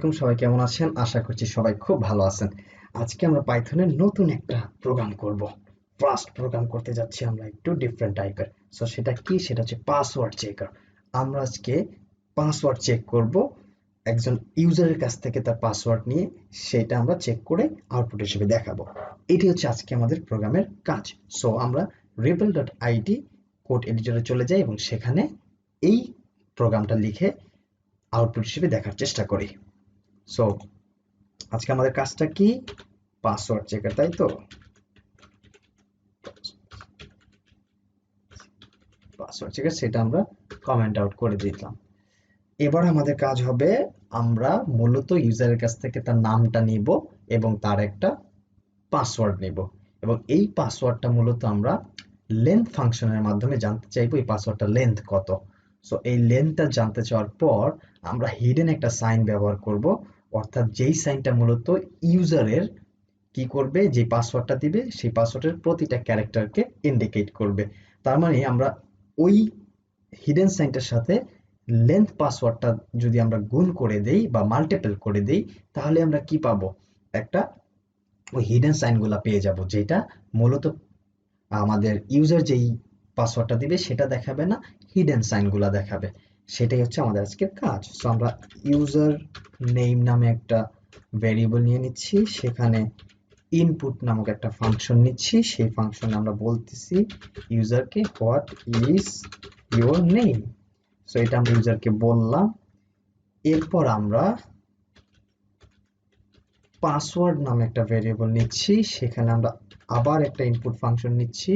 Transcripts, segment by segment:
আলাইকুম, সবাই কেমন আছেন? আশা করছি সবাই খুব ভালো আছেন। আজকে আমরা পাইথনের নতুন একটা প্রোগ্রাম করব। ফার্স্ট প্রোগ্রাম করতে যাচ্ছি আমরা একটু ডিফারেন্ট টাইপের। সো সেটা কি? সেটা হচ্ছে পাসওয়ার্ড চেকার। আমরা আজকে পাসওয়ার্ড চেক করব একজন ইউজারের কাছ থেকে, তার পাসওয়ার্ড নিয়ে সেটা আমরা চেক করে আউটপুট হিসেবে দেখাবো। এটি হচ্ছে আজকে আমাদের প্রোগ্রামের কাজ। সো আমরা rebel.it কোড এডিটরে চলে যাই এবং সেখানে এই প্রোগ্রামটা লিখে আউটপুট হিসেবে দেখার চেষ্টা করি। সো আজকে আমাদের কাজটা কি? পাসওয়ার্ড চেকার, তাই তো? পাসওয়ার্ড চেকার, সেটা আমরা কমেন্ট আউট করে দিলাম। এবার আমাদের কাজ হবে, আমরা মূলত ইউজারের কাছ থেকে তার নামটা নিব এবং তার একটা পাসওয়ার্ড নিব, এবং এই পাসওয়ার্ডটা মূলত আমরা লেন্থ ফাংশনের মাধ্যমে জানতে চাইবো এই পাসওয়ার্ডটা লেন্থ কত। সো এই লেন্থটা জানতে চাওয়ার পর আমরা হিডেন একটা সাইন ব্যবহার করব, অর্থাৎ যেই সাইনটা মূলত ইউজারের কি করবে, যে পাসওয়ার্ডটা দিবে সেই পাসওয়ার্ডের প্রতিটা ক্যারেক্টারকে ইন্ডিকেট করবে। তার মানে আমরা ওই হিডেন সাইনটার সাথে লেন্থ পাসওয়ার্ডটা যদি আমরা গুণ করে দেই বা মাল্টিপল করে দেই, তাহলে আমরা কি পাবো? একটা ওই হিডেন সাইনগুলা পেয়ে যাব, যেটা মূলত আমাদের ইউজার যেই পাসওয়ার্ডটা দিবে সেটা দেখাবে না, হিডেন সাইনগুলা দেখাবে। সেটাই হচ্ছে আমাদের আজকের কাজ। সো আমরা ইউজার নেম নামে একটা ভেরিয়েবল নিয়ে নিচ্ছি, সেখানে ইনপুট নামক একটা ফাংশন নিচ্ছি। সেই ফাংশনে আমরা বলতেছি ইউজারকে what is your name. So এটা আমরা ইউজারকে বললাম। এরপর আমরা পাসওয়ার্ড নামে একটা ভেরিয়েবল নিচ্ছি, সেখানে আমরা আবার একটা ইনপুট ফাংশন নিচ্ছি,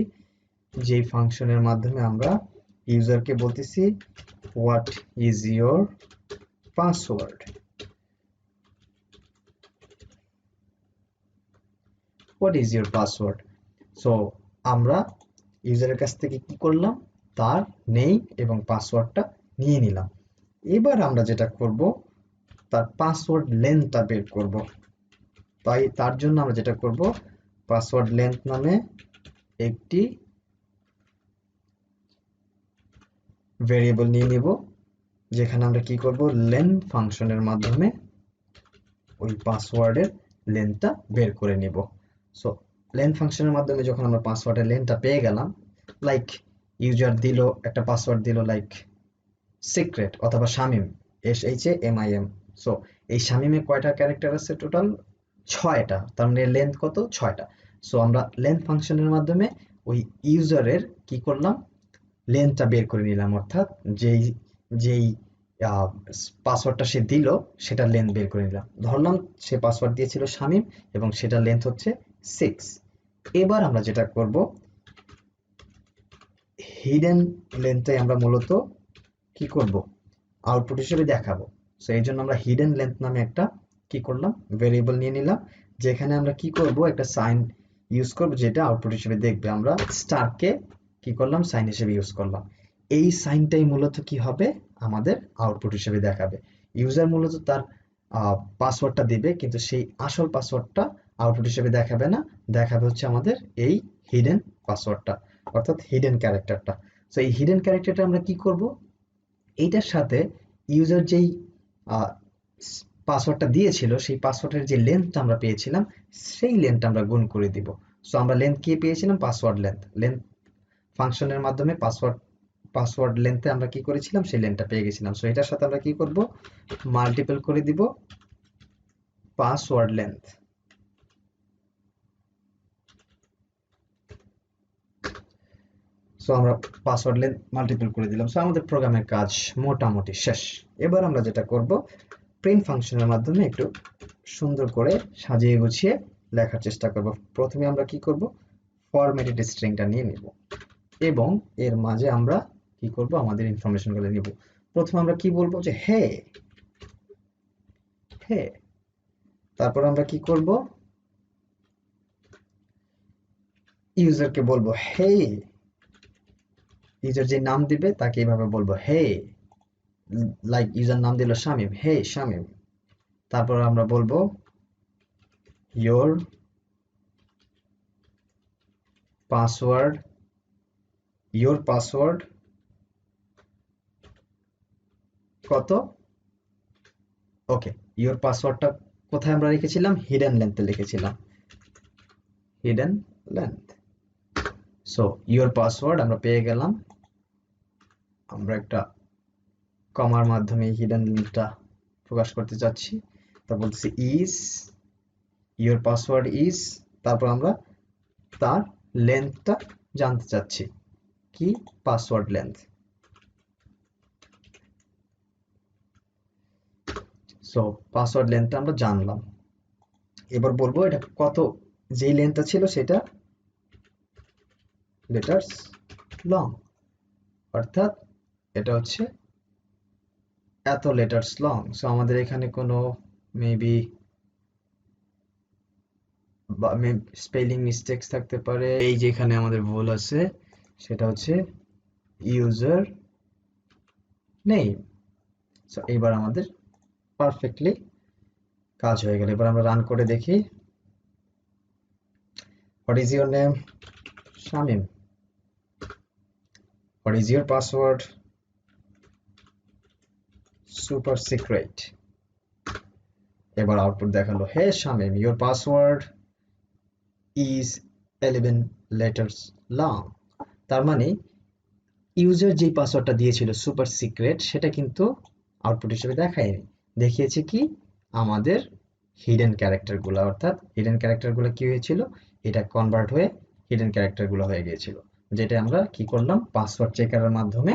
যেই ফাংশনের মাধ্যমে আমরা ইউজারকে বলতেছি what is your password. What is your password. So আমরা ইউজারের কাছ থেকে কি করলাম? তার নেম এবং পাসওয়ার্ডটা নিয়ে নিলাম। এবার আমরা যেটা করব, তার পাসওয়ার্ড লেন্থটা বের করব। তাই তার জন্য আমরা যেটা করব, পাসওয়ার্ড লেন্থ নামে একটি ভেরিয়েবল নিয়ে নিব, যেখানে আমরা কি করব, লেন্থ ফাংশনের মাধ্যমে ওই পাসওয়ার্ডের লেন্থটা বের করে নিব। সো লেন্থ ফাংশনের মাধ্যমে যখন আমরা পাসওয়ার্ডের লেন্থটা পেয়ে গেলাম, লাইক ইউজার দিল একটা পাসওয়ার্ড দিল লাইক সিক্রেট অথবা শামিম, SHAMIM। সো এই শামিমে কয়টা ক্যারেক্টার আছে? টোটাল 6টা। তার মানে লেন্থ কত? 6টা। সো আমরা লেন্থ ফাংশনের মাধ্যমে ওই ইউজারের কি করলাম, লেন্থটা বের করে নিলাম, অর্থাৎ যেই যেই পাসওয়ার্ডটা সে দিল সেটা লেন্থ বের করে নিলাম। ধরলাম সে পাসওয়ার্ড দিয়েছিল শামিম এবং সেটা লেন্থ হচ্ছে 6। এবার আমরা যেটা করব, হিডেন লেন্থটাই আমরা মূলত কি করব, আউটপুট হিসেবে দেখাবো। সো এই জন্য আমরা হিডেন লেন্থ নামে একটা কি করলাম, ভেরিয়েবল নিয়ে নিলাম, যেখানে আমরা কি করব, একটা সাইন ইউজ করব যেটা আউটপুট হিসেবে দেখবে। আমরা স্টারকে কি করলাম, সাইন হিসেবে ইউজ করলাম। এই সাইনটাই মূলত কি হবে, আমাদের আউটপুট হিসেবে দেখাবে। ইউজার মূলত তার পাসওয়ার্ডটা দিবে, কিন্তু সেই আসল পাসওয়ার্ডটা আউটপুট হিসেবে দেখাবে না, দেখাবে হচ্ছে আমাদের এই হিডেন পাসওয়ার্ডটা, অর্থাৎ হিডেন ক্যারেক্টারটা। সো এই হিডেন ক্যারেক্টারটা আমরা কি করব, এইটার সাথে ইউজার যেই পাসওয়ার্ডটা দিয়েছিল সেই পাসওয়ার্ডের যে লেন্থটা আমরা পেয়েছিলাম সেই লেন্থটা আমরা গুণ করে দিব। সো আমরা লেন্থ কি পেয়েছিলাম? Password length. লেন্থ ফাংশনের মাধ্যমে পাসওয়ার্ড লেন্থে আমরা কি করেছিলাম, সেই লেন্থটা পেয়ে গেছিলাম। সো এটার সাথে আমরা কি করব, মাল্টিপল করে দিব পাসওয়ার্ড লেন্থ। সো আমরা পাসওয়ার্ড লেন্থ মাল্টিপল করে দিলাম। সো আমাদের প্রোগ্রামের কাজ মোটামুটি শেষ। এবার আমরা যেটা করব, প্রিন্ট ফাংশনের মাধ্যমে একটু সুন্দর করে সাজিয়ে গুছিয়ে লেখার চেষ্টা করব। প্রথমে আমরা কি করব, ফরম্যাটেড স্ট্রিংটা নিয়ে নিব এবং এর মাঝে আমরা কি করব, আমাদের ইনফরমেশনগুলো নিব। প্রথমে আমরা কি বলবো, যে হে হে। তারপর আমরা কি করব, ইউজারকে বলবো হে। ইউজার যে নাম দিবে তাকে এইভাবে বলবো হে, লাইক ইউজার নাম দিল শামিম, হে শামিম। তারপর আমরা বলবো your password কত, ওকে, ইওর পাসওয়ার্ডটা কোথায় আমরা রেখেছিলাম? হিডেন লেন্থে লিখেছিলাম, hidden length. So your password আমরা পেয়ে গেলাম। আমরা একটা কমার মাধ্যমে হিডেন লেন্থটা প্রকাশ করতে চাচ্ছি। তা বলতেছি ইজ, ইওর পাসওয়ার্ড ইজ, তারপর আমরা তার লেন্থটা জানতে চাচ্ছি, কি? Password length. সো পাসওয়ার্ড লেন্থটা আমরা জানলাম। এবার বলবো এটা কত, যেই লেন্থটা ছিল সেটা লেটার্স লং, অর্থাৎ এটা হচ্ছে এত লেটার্স লং। সো আমাদের এখানে কোনো মেবি স্পেলিং মিস্টেক্স থাকতে পারে। এই যে এখানে আমাদের ভুল আছে, সেটা হচ্ছে ইউজার নেই। সো এবার আমাদের পারফেক্টলি কাজ হয়ে গেল। এবার আমরা রান করে দেখি। What is your name? Shamim. What is your password? Super secret. এবার আউটপুট দেখালো, hey Shamim, your password is 11 letters long। তার মানে ইউজার যেই পাসওয়ার্ডটা দিয়েছিল সুপার সিক্রেট, সেটা কিন্তু আউটপুট হিসেবে দেখায়নি। দেখিয়েছে কি? আমাদের হিডেন ক্যারেক্টারগুলো, অর্থাৎ হিডেন ক্যারেক্টারগুলো কি হয়েছিল, এটা কনভার্ট হয়ে হিডেন ক্যারেক্টারগুলো হয়ে গিয়েছিল, যেটা আমরা কি করলাম, পাসওয়ার্ড চেকারের মাধ্যমে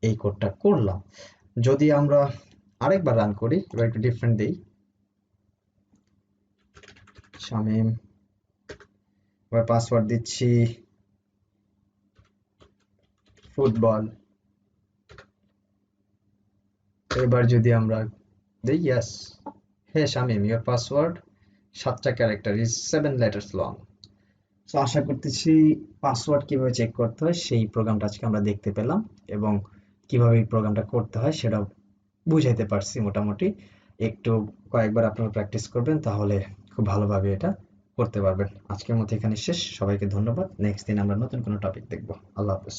এই কোডটা করলাম। যদি আমরা আরেকবার রান করি, এবার একটু ডিফারেন্ট দিই, শামিম, এবার পাসওয়ার্ড দিচ্ছি ফুটবল। এবার যদি আমরা দিই yes, hey Shamim, your password 7টা character is 7 letters long। So আশা করতেছি পাসওয়ার্ড কিভাবে চেক করতে হয় সেই প্রোগ্রামটা আজকে আমরা দেখতে পেলাম, এবং কিভাবে এই প্রোগ্রামটা করতে হয় সেটা বুঝাইতে পারছি মোটামুটি। একটু কয়েকবার আপনারা প্র্যাকটিস করবেন, তাহলে খুব ভালোভাবে এটা করতে পারবেন। আজকের মতো এখানে শেষ। সবাইকে ধন্যবাদ। নেক্সট দিন আমরা নতুন কোনো টপিক দেখব। আল্লাহ হাফেজ।